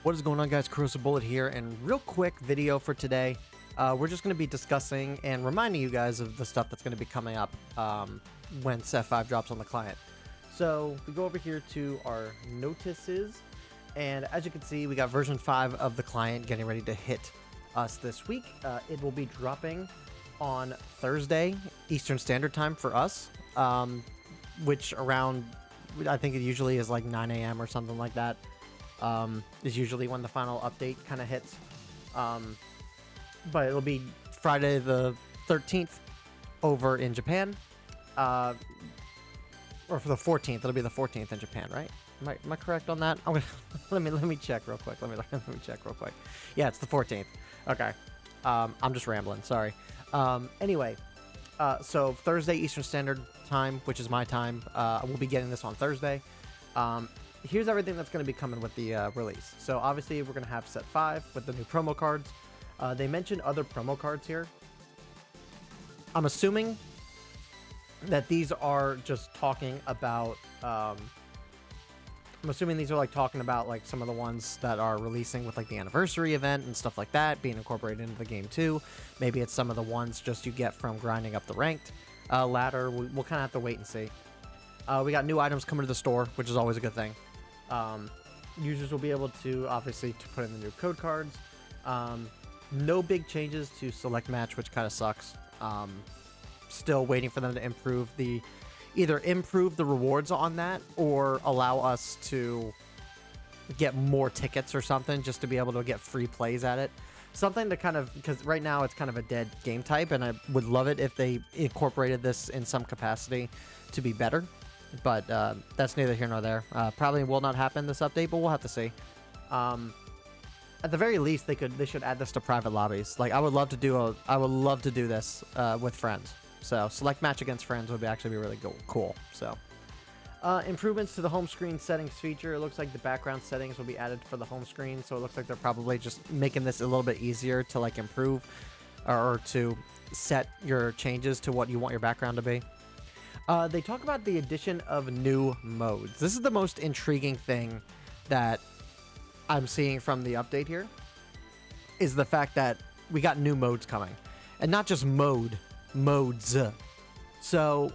What is going on, guys? Corrosive Bullet here, and real quick video for today. We're just going to be discussing and reminding you guys of the stuff that's going to be coming up when Set 5 drops on the client. So we go over here to our notices, and as you can see, we got version 5 of the client getting ready to hit us this week. It will be dropping on Thursday Eastern Standard Time for us, which around, I think it usually is like 9 a.m. or something like that. Is usually when the final update kind of hits. But it'll be Friday the 13th over in Japan. Or for the 14th, it'll be the 14th in Japan, right? Am I correct on that? I'm gonna, let me check real quick. Let me check real quick. Yeah, it's the 14th. Okay. I'm just rambling. Sorry. Anyway, so Thursday Eastern Standard Time, which is my time. We'll be getting this on Thursday. Here's everything that's going to be coming with the release. So obviously we're going to have Set 5 with the new promo cards. They mentioned other promo cards here. I'm assuming that these are just talking about... I'm assuming these are like talking about like some of the ones that are releasing with like the anniversary event and stuff like that being incorporated into the game too. Maybe it's some of the ones just you get from grinding up the ranked ladder. We'll kind of have to wait and see. We got new items coming to the store, which is always a good thing. Users will be able to obviously put in the new code cards. No big changes to select match, which kind of sucks. Still waiting for them to either improve the rewards on that or allow us to get more tickets or something just to be able to get free plays at it. Something to kind of, because right now it's kind of a dead game type, and I would love it if they incorporated this in some capacity to be better. But that's neither here nor there. Probably will not happen this update, but we'll have to see. At the very least, they should add this to private lobbies. Like I would love to do this with friends. So select match against friends would actually be really cool. So improvements to the home screen settings feature. It looks like the background settings will be added for the home screen. So it looks like they're probably just making this a little bit easier to like improve or to set your changes to what you want your background to be. They talk about the addition of new modes. This is the most intriguing thing that I'm seeing from the update here, is the fact that we got new modes coming. And not just modes. So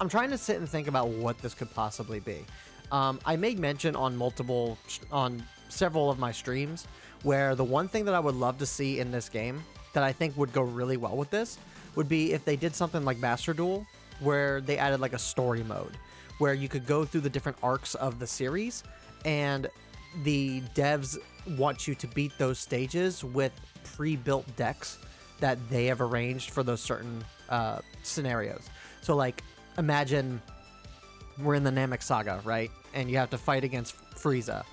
I'm trying to sit and think about what this could possibly be. I made mention on several of my streams where the one thing that I would love to see in this game that I think would go really well with this would be if they did something like Master Duel, where they added like a story mode where you could go through the different arcs of the series, and the devs want you to beat those stages with pre-built decks that they have arranged for those certain scenarios. So like imagine we're in the Namek Saga, right? And you have to fight against Frieza.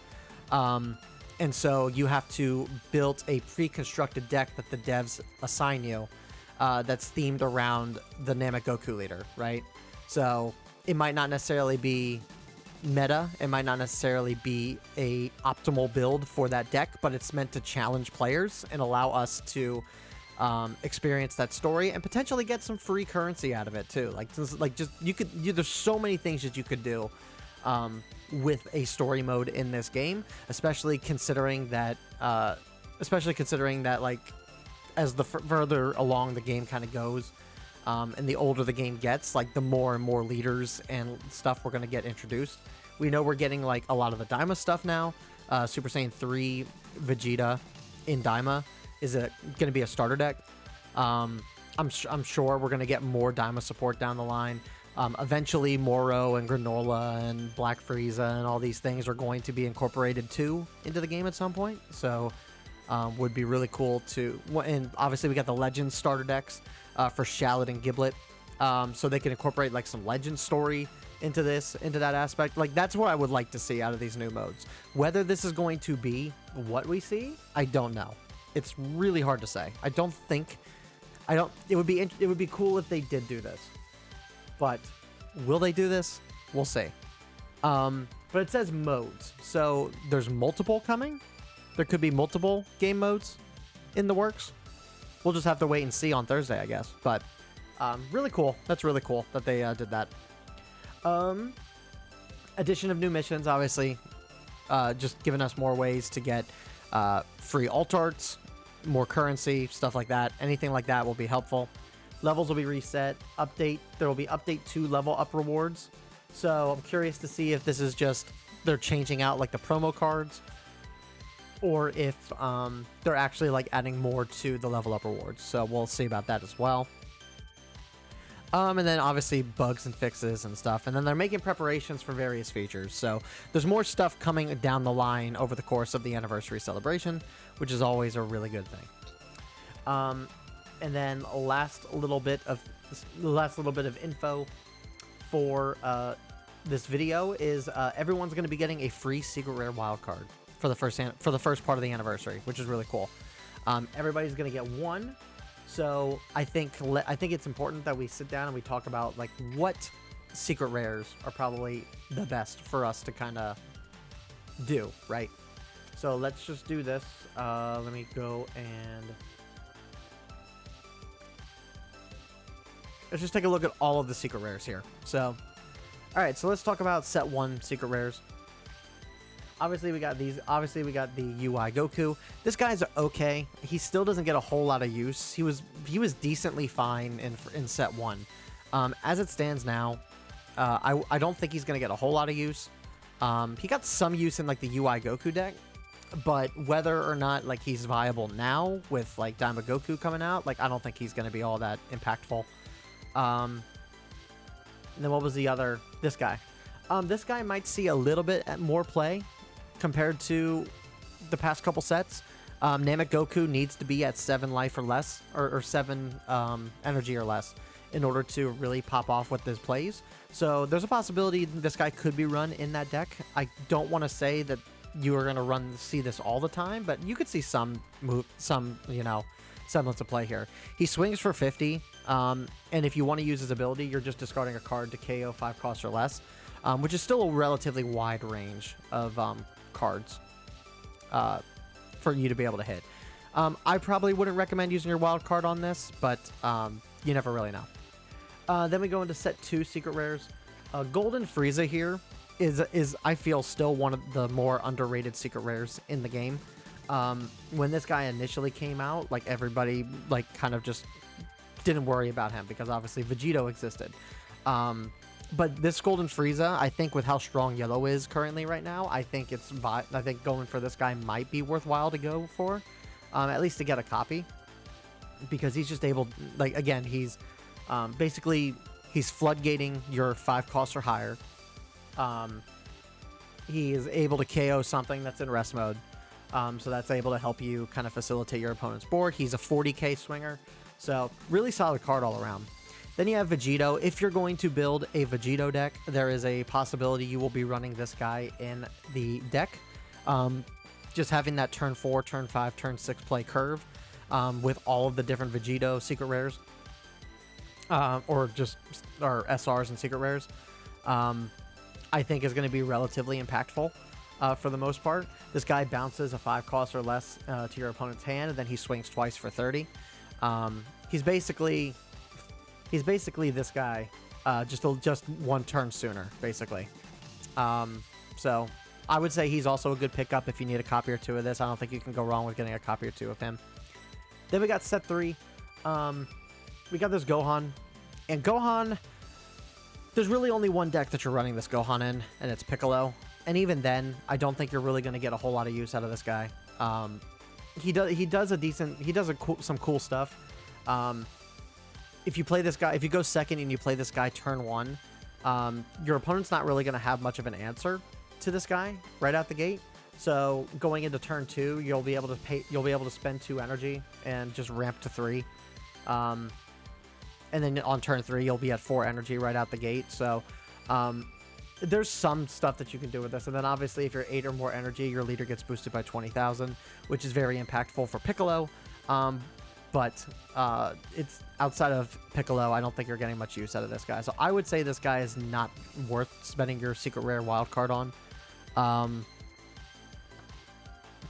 And so you have to build a pre-constructed deck that the devs assign you that's themed around the Namek Goku leader, right? So it might not necessarily be meta, it might not necessarily be a optimal build for that deck, but it's meant to challenge players and allow us to experience that story and potentially get some free currency out of it too. There's so many things that you could do with a story mode in this game, especially considering that like as the further along the game kind of goes, and the older the game gets, like the more and more leaders and stuff we're going to get introduced. We know we're getting like a lot of the Daima stuff now. Super Saiyan 3 Vegeta in Daima is going to be a starter deck. I'm sure we're going to get more Daima support down the line. Eventually Moro and Granola and Black Frieza and all these things are going to be incorporated too into the game at some point. So would be really cool to, and obviously we got the Legends starter decks for Shallot and Giblet, so they can incorporate like some Legend story into that aspect. Like that's what I would like to see out of these new modes. Whether this is going to be what we see, I don't know. It's really hard to say. It would be cool if they did do this, but will they do this? We'll see. But it says modes, so there's multiple coming. There could be multiple game modes in the works. We'll just have to wait and see on Thursday, I guess. But really cool. That's really cool that they did that. Addition of new missions, obviously. just giving us more ways to get free alt arts, more currency, stuff like that. Anything like that will be helpful. Levels will be reset. Update. There will be update 2 level up rewards. So I'm curious to see if this is just they're changing out like the promo cards, or if they're actually like adding more to the level up rewards. So we'll see about that as well. And then obviously bugs and fixes and stuff. And then they're making preparations for various features. So there's more stuff coming down the line over the course of the anniversary celebration, which is always a really good thing. And then last little bit of info for this video is everyone's going to be getting a free secret rare wildcard for the first part of the anniversary, which is really cool. Everybody's going to get one. So I think it's important that we sit down and we talk about like what secret rares are probably the best for us to kind of do, right? So let's just do this. Let me go and let's just take a look at all of the secret rares here. So, all right, so let's talk about set 1 secret rares. Obviously, we got these. Obviously, we got the UI Goku. This guy's okay. He still doesn't get a whole lot of use. He was decently fine in set 1. As it stands now, I don't think he's gonna get a whole lot of use. He got some use in like the UI Goku deck, but whether or not like he's viable now with like Daima Goku coming out, like I don't think he's gonna be all that impactful. And then what was the other? This guy. This guy might see a little bit more play compared to the past couple sets. Namek Goku needs to be at 7 life or less, or 7 energy or less, in order to really pop off with his plays. So there's a possibility this guy could be run in that deck. I don't want to say that you are going to see this all the time, but you could see some semblance of play here. He swings for 50, and if you want to use his ability, you're just discarding a card to KO 5 costs or less, which is still a relatively wide range of cards for you to be able to hit. I probably wouldn't recommend using your wild card on this, but you never really know. Then we go into set 2 secret rares. Golden Frieza here is I feel still one of the more underrated secret rares in the game. When this guy initially came out, like everybody like kind of just didn't worry about him because obviously Vegito existed. But this Golden Frieza, I think with how strong yellow is currently right now, I think going for this guy might be worthwhile to go for, at least to get a copy, because he's just able, like, again, he's basically he's floodgating your 5 costs or higher. He is able to KO something that's in rest mode, so that's able to help you kind of facilitate your opponent's board. He's a 40k swinger, so really solid card all around. Then you have Vegito. If you're going to build a Vegito deck, there is a possibility you will be running this guy in the deck. Just having that turn 4, turn 5, turn 6 play curve with all of the different Vegito secret rares, or SRs and secret rares, I think is going to be relatively impactful for the most part. This guy bounces a 5 cost or less to your opponent's hand, and then he swings twice for 30. He's basically this guy, just 1 turn sooner, basically. So I would say he's also a good pickup if you need a copy or 2 of this. I don't think you can go wrong with getting a copy or 2 of him. Then we got set 3. We got this Gohan. And Gohan, there's really only one deck that you're running this Gohan in, and it's Piccolo. And even then, I don't think you're really going to get a whole lot of use out of this guy. He does some cool stuff. If you play this guy, if you go second and you play this guy turn 1, your opponent's not really going to have much of an answer to this guy right out the gate. So going into turn 2, you'll be able to spend 2 energy and just ramp to 3. And then on turn 3, you'll be at 4 energy right out the gate. So there's some stuff that you can do with this. And then obviously if you're 8 or more energy, your leader gets boosted by 20,000, which is very impactful for Piccolo. But it's outside of Piccolo, I don't think you're getting much use out of this guy. So I would say this guy is not worth spending your secret rare wild card on.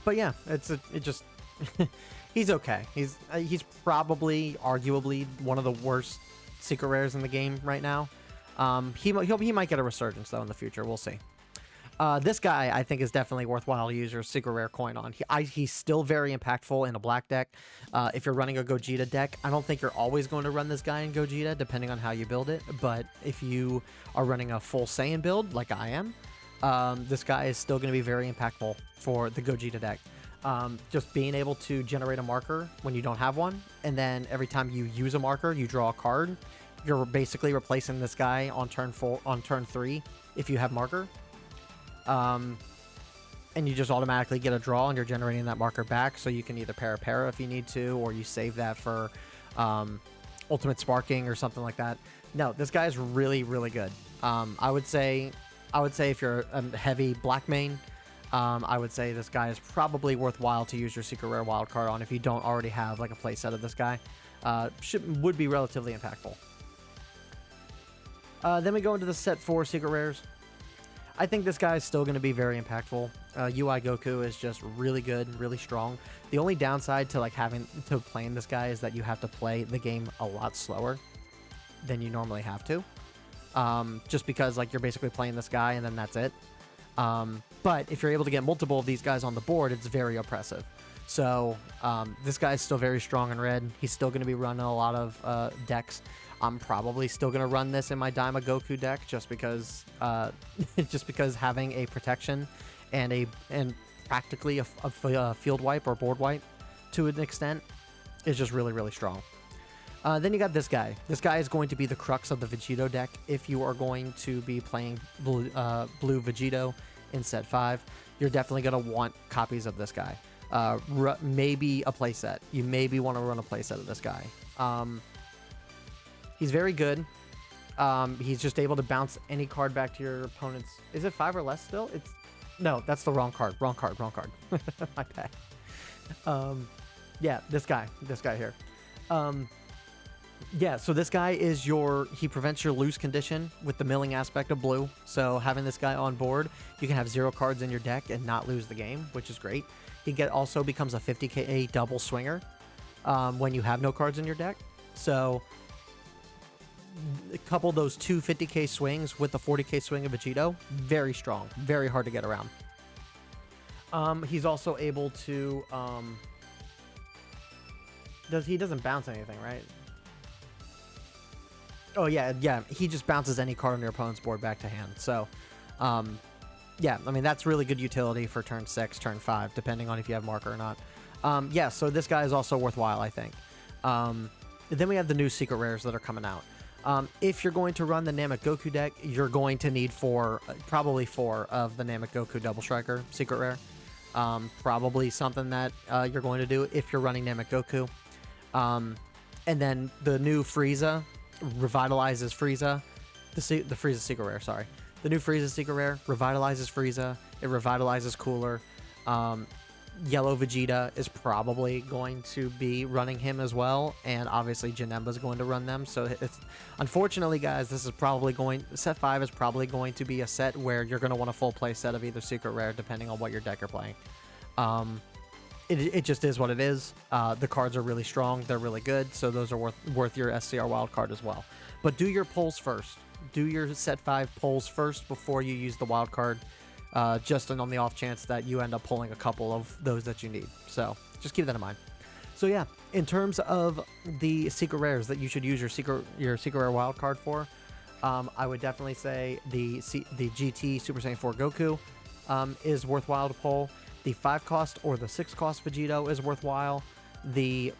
But yeah, he's okay. He's probably arguably one of the worst secret rares in the game right now. He might get a resurgence though in the future. We'll see. This guy, I think, is definitely worthwhile to use your secret rare coin on. He's still very impactful in a black deck. If you're running a Gogeta deck, I don't think you're always going to run this guy in Gogeta, depending on how you build it. But if you are running a full Saiyan build, like I am, this guy is still going to be very impactful for the Gogeta deck. Just being able to generate a marker when you don't have one, and then every time you use a marker, you draw a card. You're basically replacing this guy on turn 3 if you have marker. And you just automatically get a draw, and you're generating that marker back, so you can either para if you need to, or you save that for ultimate sparking or something like that. No, this guy is really, really good. I would say if you're a heavy black main, I would say this guy is probably worthwhile to use your secret rare wild card on if you don't already have like a playset of this guy. Would be relatively impactful. Then we go into the set 4 secret rares. I think this guy is still going to be very impactful. UI Goku is just really good, really strong. The only downside to playing this guy is that you have to play the game a lot slower than you normally have to. Just because like you're basically playing this guy and then that's it. But if you're able to get multiple of these guys on the board, it's very oppressive. So this guy is still very strong in red. He's still going to be running a lot of decks. I'm probably still going to run this in my Daima Goku deck just because having a protection and practically a field wipe or board wipe to an extent is just really, really strong. Then you got this guy. This guy is going to be the crux of the Vegito deck if you are going to be playing blue Vegito in set 5. You're definitely going to want copies of this guy. Maybe a playset. You maybe want to run a playset of this guy. He's very good. He's just able to bounce any card back to your opponent's... Is it 5 or less still? No, that's the wrong card. Wrong card. My bad. Yeah, this guy here. Yeah, so this guy is he prevents your lose condition with the milling aspect of blue. So having this guy on board, you can have 0 cards in your deck and not lose the game, which is great. He also becomes a 50k double swinger when you have no cards in your deck. So couple those 2 50k swings with the 40k swing of Vegito, very strong, very hard to get around. He's also able to he doesn't bounce anything, right? Oh yeah, he just bounces any card on your opponent's board back to hand. So yeah, I mean that's really good utility for turn 6, turn 5, depending on if you have marker or not. Yeah, so this guy is also worthwhile, I think. Then we have the new secret rares that are coming out. If you're going to run the Namek Goku deck, you're going to need probably 4 of the Namek Goku Double Striker secret rare. Probably something that you're going to do if you're running Namek Goku. And then the new Frieza revitalizes Frieza. The Frieza secret rare, sorry. The new Frieza secret rare revitalizes Frieza. It revitalizes Cooler. Yellow Vegeta is probably going to be running him as well, and obviously Janemba is going to run them. So it's unfortunately, guys, this is probably set 5 is probably going to be a set where you're going to want a full play set of either secret rare, depending on what your deck you're playing. It just is what it is. The cards are really strong, they're really good, so those are worth your SCR Wildcard as well. But do your pulls first. Do your set 5 pulls first before you use the Wildcard. Just on the off chance that you end up pulling a couple of those that you need. So just keep that in mind. So yeah, in terms of the secret rares that you should use your secret rare wild card for, I would definitely say the GT Super Saiyan 4 Goku is worthwhile to pull. The 5 cost or the 6 cost Vegito is worthwhile. The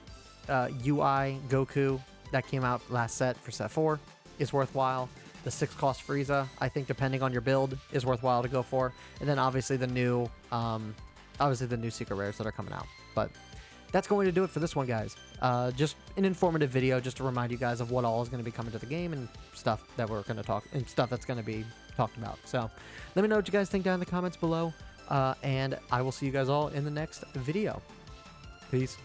UI Goku that came out last set for set 4 is worthwhile. The 6 cost Frieza, I think, depending on your build, is worthwhile to go for. And then obviously the new secret rares that are coming out. But that's going to do it for this one, guys. Just an informative video, just to remind you guys of what all is going to be coming to the game and stuff that we're going to talk and stuff that's going to be talked about. So let me know what you guys think down in the comments below, and I will see you guys all in the next video. Peace.